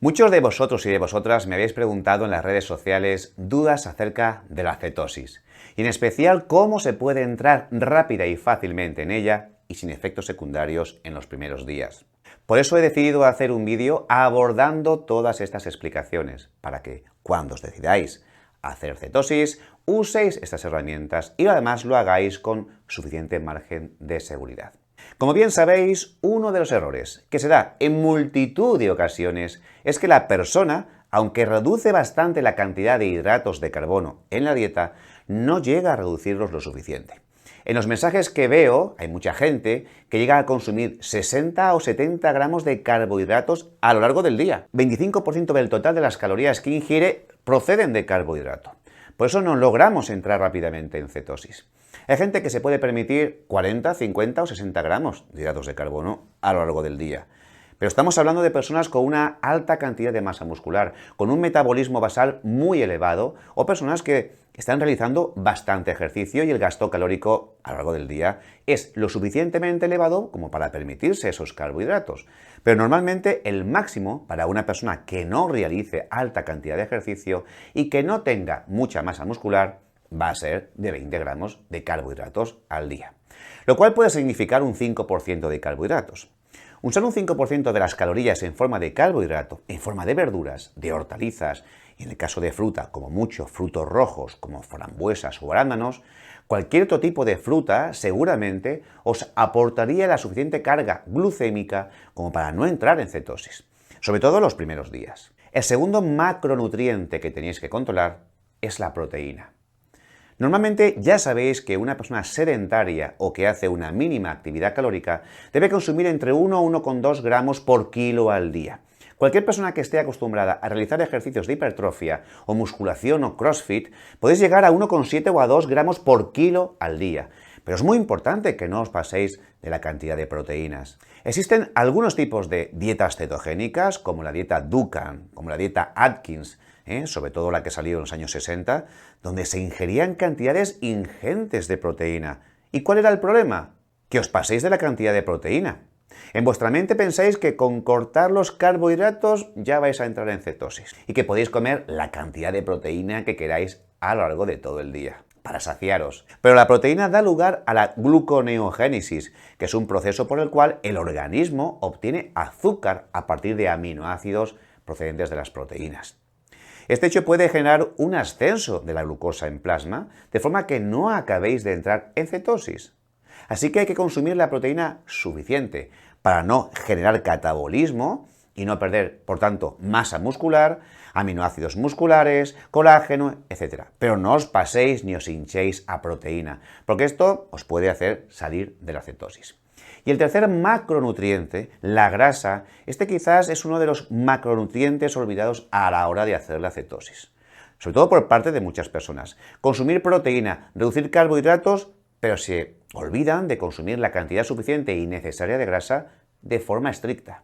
Muchos de vosotros y de vosotras me habéis preguntado en las redes sociales dudas acerca de la cetosis y en especial cómo se puede entrar rápida y fácilmente en ella y sin efectos secundarios en los primeros días. Por eso he decidido hacer un vídeo abordando todas estas explicaciones para que cuando os decidáis hacer cetosis uséis estas herramientas y además lo hagáis con suficiente margen de seguridad. Como bien sabéis, uno de los errores que se da en multitud de ocasiones es que la persona, aunque reduce bastante la cantidad de hidratos de carbono en la dieta, no llega a reducirlos lo suficiente. En los mensajes que veo hay mucha gente que llega a consumir 60 o 70 gramos de carbohidratos a lo largo del día. 25% del total de las calorías que ingiere proceden de carbohidrato. Por eso no logramos entrar rápidamente en cetosis. Hay gente que se puede permitir 40, 50 o 60 gramos de hidratos de carbono a lo largo del día. Pero estamos hablando de personas con una alta cantidad de masa muscular, con un metabolismo basal muy elevado o personas que están realizando bastante ejercicio y el gasto calórico a lo largo del día es lo suficientemente elevado como para permitirse esos carbohidratos. Pero normalmente el máximo para una persona que no realice alta cantidad de ejercicio y que no tenga mucha masa muscular va a ser de 20 gramos de carbohidratos al día, lo cual puede significar un 5% de carbohidratos. Usar un 5% de las calorías en forma de carbohidrato, en forma de verduras, de hortalizas, y en el caso de fruta, como mucho frutos rojos, como frambuesas o arándanos, cualquier otro tipo de fruta seguramente os aportaría la suficiente carga glucémica como para no entrar en cetosis, sobre todo los primeros días. El segundo macronutriente que tenéis que controlar es la proteína. Normalmente ya sabéis que una persona sedentaria o que hace una mínima actividad calórica debe consumir entre 1 o 1,2 gramos por kilo al día. Cualquier persona que esté acostumbrada a realizar ejercicios de hipertrofia o musculación o crossfit podéis llegar a 1,7 o a 2 gramos por kilo al día. Pero es muy importante que no os paséis de la cantidad de proteínas. Existen algunos tipos de dietas cetogénicas, como la dieta Dukan, como la dieta Atkins, sobre todo la que salió en los años 60, donde se ingerían cantidades ingentes de proteína. ¿Y cuál era el problema? Que os paséis de la cantidad de proteína. En vuestra mente pensáis que con cortar los carbohidratos ya vais a entrar en cetosis y que podéis comer la cantidad de proteína que queráis a lo largo de todo el día, para saciaros. Pero la proteína da lugar a la gluconeogénesis, que es un proceso por el cual el organismo obtiene azúcar a partir de aminoácidos procedentes de las proteínas. Este hecho puede generar un ascenso de la glucosa en plasma, de forma que no acabéis de entrar en cetosis. Así que hay que consumir la proteína suficiente para no generar catabolismo y no perder, por tanto, masa muscular, aminoácidos musculares, colágeno, etc. Pero no os paséis ni os hinchéis a proteína, porque esto os puede hacer salir de la cetosis. Y el tercer macronutriente, la grasa, este quizás es uno de los macronutrientes olvidados a la hora de hacer la cetosis, sobre todo por parte de muchas personas. Consumir proteína, reducir carbohidratos, pero se olvidan de consumir la cantidad suficiente y necesaria de grasa de forma estricta.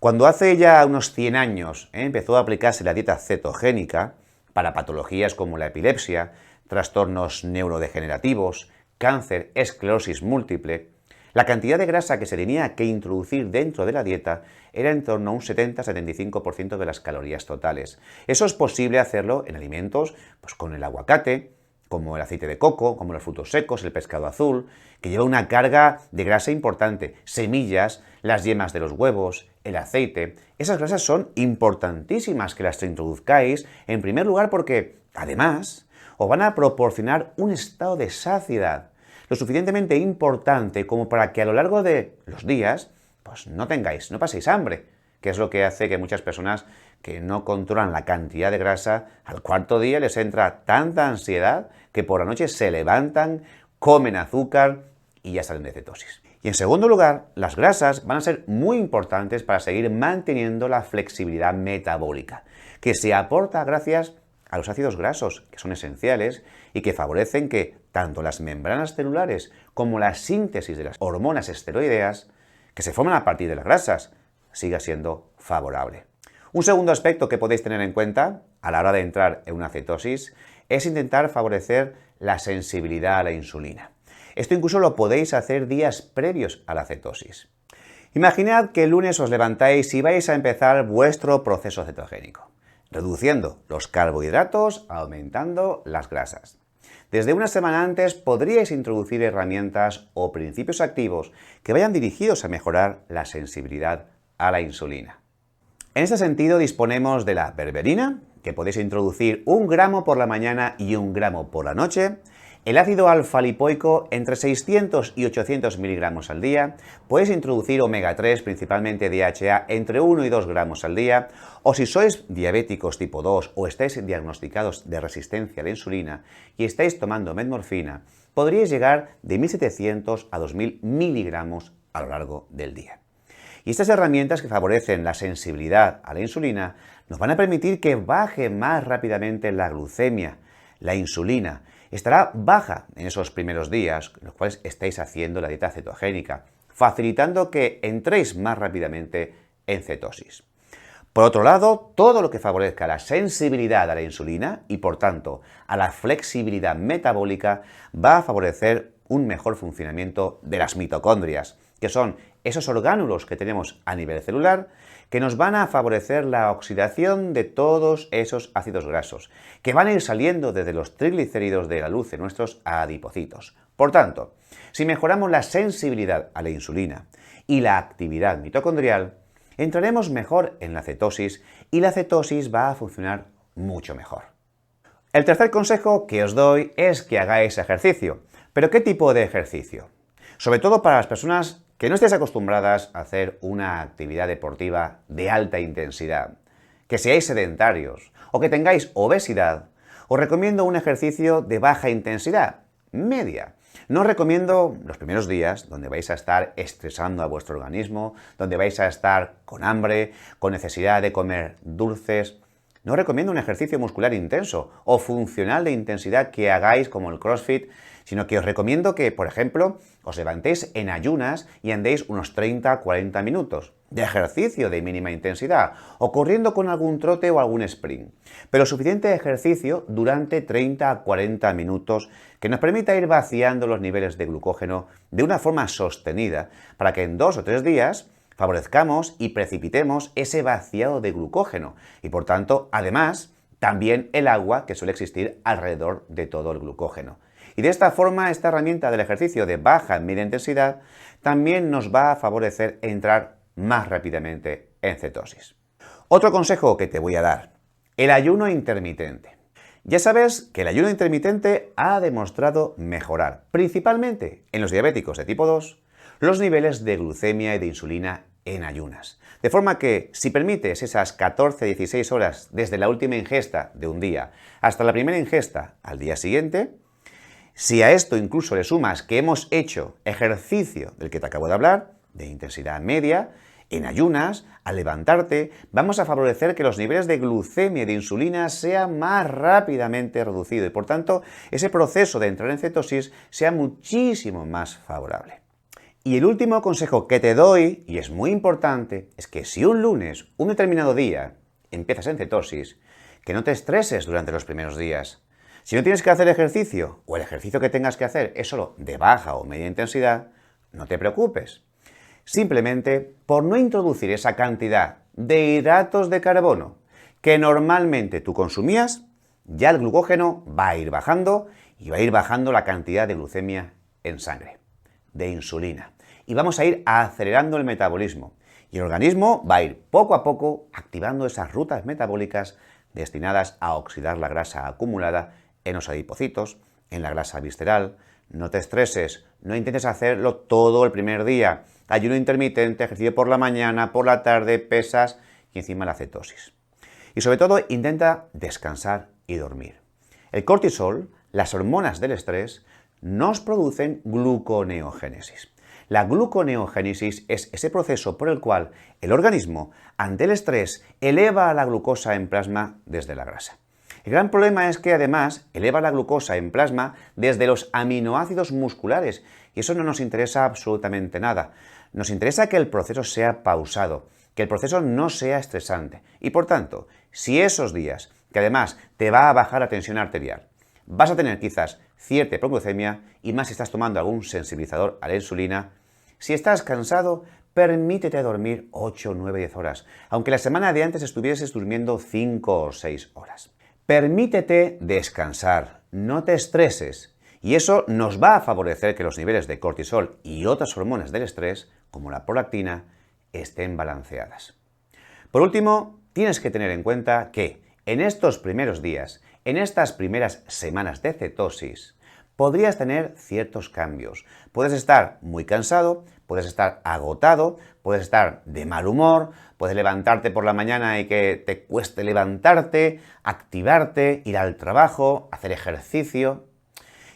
Cuando hace ya unos 100 años empezó a aplicarse la dieta cetogénica para patologías como la epilepsia, trastornos neurodegenerativos, cáncer, esclerosis múltiple, la cantidad de grasa que se tenía que introducir dentro de la dieta era en torno a un 70-75% de las calorías totales. Eso es posible hacerlo en alimentos con el aguacate, como el aceite de coco, como los frutos secos, el pescado azul, que lleva una carga de grasa importante, semillas, las yemas de los huevos, el aceite. Esas grasas son importantísimas que las introduzcáis, en primer lugar porque, además, os van a proporcionar un estado de saciedad lo suficientemente importante como para que a lo largo de los días no paséis hambre, que es lo que hace que muchas personas que no controlan la cantidad de grasa, al cuarto día les entra tanta ansiedad que por la noche se levantan, comen azúcar y ya salen de cetosis. Y en segundo lugar, las grasas van a ser muy importantes para seguir manteniendo la flexibilidad metabólica, que se aporta gracias a los ácidos grasos, que son esenciales y que favorecen que tanto las membranas celulares como la síntesis de las hormonas esteroideas, que se forman a partir de las grasas, siga siendo favorable. Un segundo aspecto que podéis tener en cuenta a la hora de entrar en una cetosis es intentar favorecer la sensibilidad a la insulina. Esto incluso lo podéis hacer días previos a la cetosis. Imaginad que el lunes os levantáis y vais a empezar vuestro proceso cetogénico, reduciendo los carbohidratos, aumentando las grasas. Desde una semana antes podríais introducir herramientas o principios activos que vayan dirigidos a mejorar la sensibilidad a la insulina. En este sentido disponemos de la berberina, que podéis introducir 1 gramo por la mañana y 1 gramo por la noche, el ácido alfa-lipoico entre 600 y 800 miligramos al día, podéis introducir omega 3, principalmente DHA, entre 1 y 2 gramos al día, o si sois diabéticos tipo 2 o estáis diagnosticados de resistencia a la insulina y estáis tomando metmorfina, podríais llegar de 1700 a 2000 miligramos a lo largo del día. Y estas herramientas que favorecen la sensibilidad a la insulina nos van a permitir que baje más rápidamente la glucemia, la insulina. Estará baja en esos primeros días, en los cuales estáis haciendo la dieta cetogénica, facilitando que entréis más rápidamente en cetosis. Por otro lado, todo lo que favorezca la sensibilidad a la insulina y, por tanto, a la flexibilidad metabólica, va a favorecer un mejor funcionamiento de las mitocondrias, que son esos orgánulos que tenemos a nivel celular que nos van a favorecer la oxidación de todos esos ácidos grasos, que van a ir saliendo desde los triglicéridos de la luz en nuestros adipocitos. Por tanto, si mejoramos la sensibilidad a la insulina y la actividad mitocondrial, entraremos mejor en la cetosis y la cetosis va a funcionar mucho mejor. El tercer consejo que os doy es que hagáis ejercicio. ¿Pero qué tipo de ejercicio? Sobre todo para las personas que no estéis acostumbradas a hacer una actividad deportiva de alta intensidad, que seáis sedentarios o que tengáis obesidad, os recomiendo un ejercicio de baja intensidad, media. No os recomiendo los primeros días donde vais a estar estresando a vuestro organismo, donde vais a estar con hambre, con necesidad de comer dulces. No os recomiendo un ejercicio muscular intenso o funcional de intensidad que hagáis como el CrossFit, sino que os recomiendo que, por ejemplo, os levantéis en ayunas y andéis unos 30-40 minutos de ejercicio de mínima intensidad o corriendo con algún trote o algún sprint. Pero suficiente ejercicio durante 30-40 minutos que nos permita ir vaciando los niveles de glucógeno de una forma sostenida para que en 2 o 3 días favorezcamos y precipitemos ese vaciado de glucógeno y, por tanto, además, también el agua que suele existir alrededor de todo el glucógeno. Y de esta forma, esta herramienta del ejercicio de baja en media intensidad también nos va a favorecer entrar más rápidamente en cetosis. Otro consejo que te voy a dar, el ayuno intermitente. Ya sabes que el ayuno intermitente ha demostrado mejorar, principalmente en los diabéticos de tipo 2, los niveles de glucemia y de insulina en ayunas. De forma que si permites esas 14-16 horas desde la última ingesta de un día hasta la primera ingesta al día siguiente, si a esto incluso le sumas que hemos hecho ejercicio del que te acabo de hablar, de intensidad media, en ayunas, al levantarte, vamos a favorecer que los niveles de glucemia y de insulina sean más rápidamente reducidos y, por tanto, ese proceso de entrar en cetosis sea muchísimo más favorable. Y el último consejo que te doy, y es muy importante, es que si un lunes, un determinado día, empiezas en cetosis, que no te estreses durante los primeros días. Si no tienes que hacer ejercicio, o el ejercicio que tengas que hacer es solo de baja o media intensidad, no te preocupes. Simplemente, por no introducir esa cantidad de hidratos de carbono que normalmente tú consumías, ya el glucógeno va a ir bajando y va a ir bajando la cantidad de glucemia en sangre, de insulina. Y vamos a ir acelerando el metabolismo. Y el organismo va a ir poco a poco activando esas rutas metabólicas destinadas a oxidar la grasa acumulada en los adipocitos, en la grasa visceral. No te estreses, no intentes hacerlo todo el primer día. Ayuno intermitente, ejercicio por la mañana, por la tarde, pesas y encima la cetosis. Y sobre todo, intenta descansar y dormir. El cortisol, las hormonas del estrés, nos producen gluconeogénesis. La gluconeogénesis es ese proceso por el cual el organismo, ante el estrés, eleva la glucosa en plasma desde la grasa. El gran problema es que además eleva la glucosa en plasma desde los aminoácidos musculares y eso no nos interesa absolutamente nada. Nos interesa que el proceso sea pausado, que el proceso no sea estresante y por tanto, si esos días, que además te va a bajar la tensión arterial, vas a tener quizás cierta hipoglucemia y más si estás tomando algún sensibilizador a la insulina, si estás cansado, permítete dormir 8, 9, 10 horas, aunque la semana de antes estuvieses durmiendo 5 o 6 horas. Permítete descansar, no te estreses, y eso nos va a favorecer que los niveles de cortisol y otras hormonas del estrés, como la prolactina, estén balanceadas. Por último, tienes que tener en cuenta que en estos primeros días, en estas primeras semanas de cetosis, podrías tener ciertos cambios. Puedes estar muy cansado, puedes estar agotado, puedes estar de mal humor, puedes levantarte por la mañana y que te cueste levantarte, activarte, ir al trabajo, hacer ejercicio.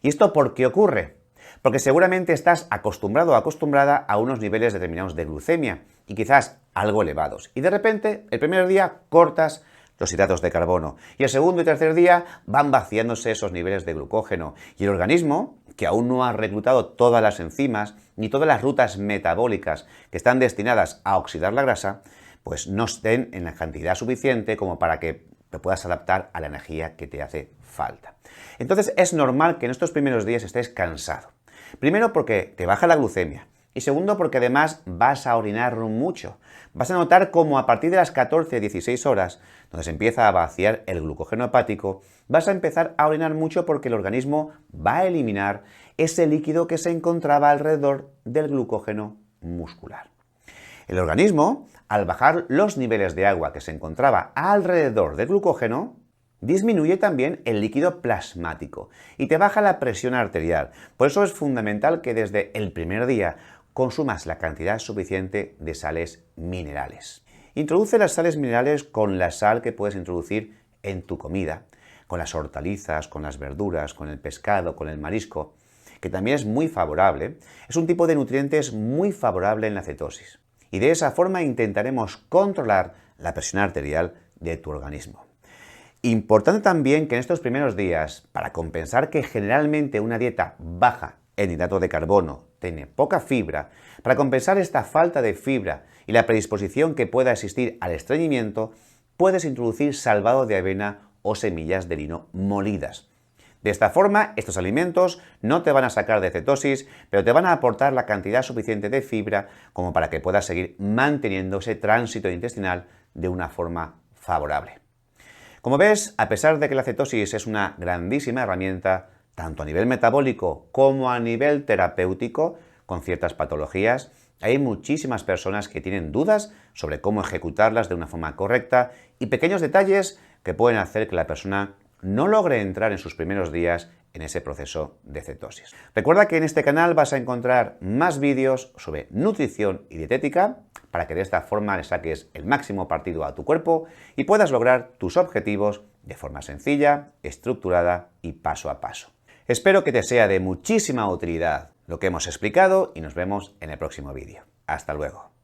¿Y esto por qué ocurre? Porque seguramente estás acostumbrado o acostumbrada a unos niveles determinados de glucemia y quizás algo elevados. Y de repente, el primer día cortas los hidratos de carbono y el segundo y tercer día van vaciándose esos niveles de glucógeno y el organismo, que aún no ha reclutado todas las enzimas ni todas las rutas metabólicas que están destinadas a oxidar la grasa, pues no estén en la cantidad suficiente como para que te puedas adaptar a la energía que te hace falta. Entonces es normal que en estos primeros días estés cansado. Primero porque te baja la glucemia y segundo porque además vas a orinar mucho. Vas a notar cómo a partir de las 14-16 horas, donde se empieza a vaciar el glucógeno hepático, vas a empezar a orinar mucho porque el organismo va a eliminar ese líquido que se encontraba alrededor del glucógeno muscular. El organismo, al bajar los niveles de agua que se encontraba alrededor del glucógeno, disminuye también el líquido plasmático y te baja la presión arterial. Por eso es fundamental que desde el primer día consumas la cantidad suficiente de sales minerales. Introduce las sales minerales con la sal que puedes introducir en tu comida, con las hortalizas, con las verduras, con el pescado, con el marisco, que también es muy favorable. Es un tipo de nutrientes muy favorable en la cetosis. Y de esa forma intentaremos controlar la presión arterial de tu organismo. Importante también que en estos primeros días, para compensar que generalmente una dieta baja en hidrato de carbono tiene poca fibra, para compensar esta falta de fibra y la predisposición que pueda existir al estreñimiento, puedes introducir salvado de avena o semillas de lino molidas. De esta forma, estos alimentos no te van a sacar de cetosis, pero te van a aportar la cantidad suficiente de fibra como para que puedas seguir manteniendo ese tránsito intestinal de una forma favorable. Como ves, a pesar de que la cetosis es una grandísima herramienta, tanto a nivel metabólico como a nivel terapéutico, con ciertas patologías, hay muchísimas personas que tienen dudas sobre cómo ejecutarlas de una forma correcta y pequeños detalles que pueden hacer que la persona no logre entrar en sus primeros días en ese proceso de cetosis. Recuerda que en este canal vas a encontrar más vídeos sobre nutrición y dietética para que de esta forma le saques el máximo partido a tu cuerpo y puedas lograr tus objetivos de forma sencilla, estructurada y paso a paso. Espero que te sea de muchísima utilidad lo que hemos explicado y nos vemos en el próximo vídeo. Hasta luego.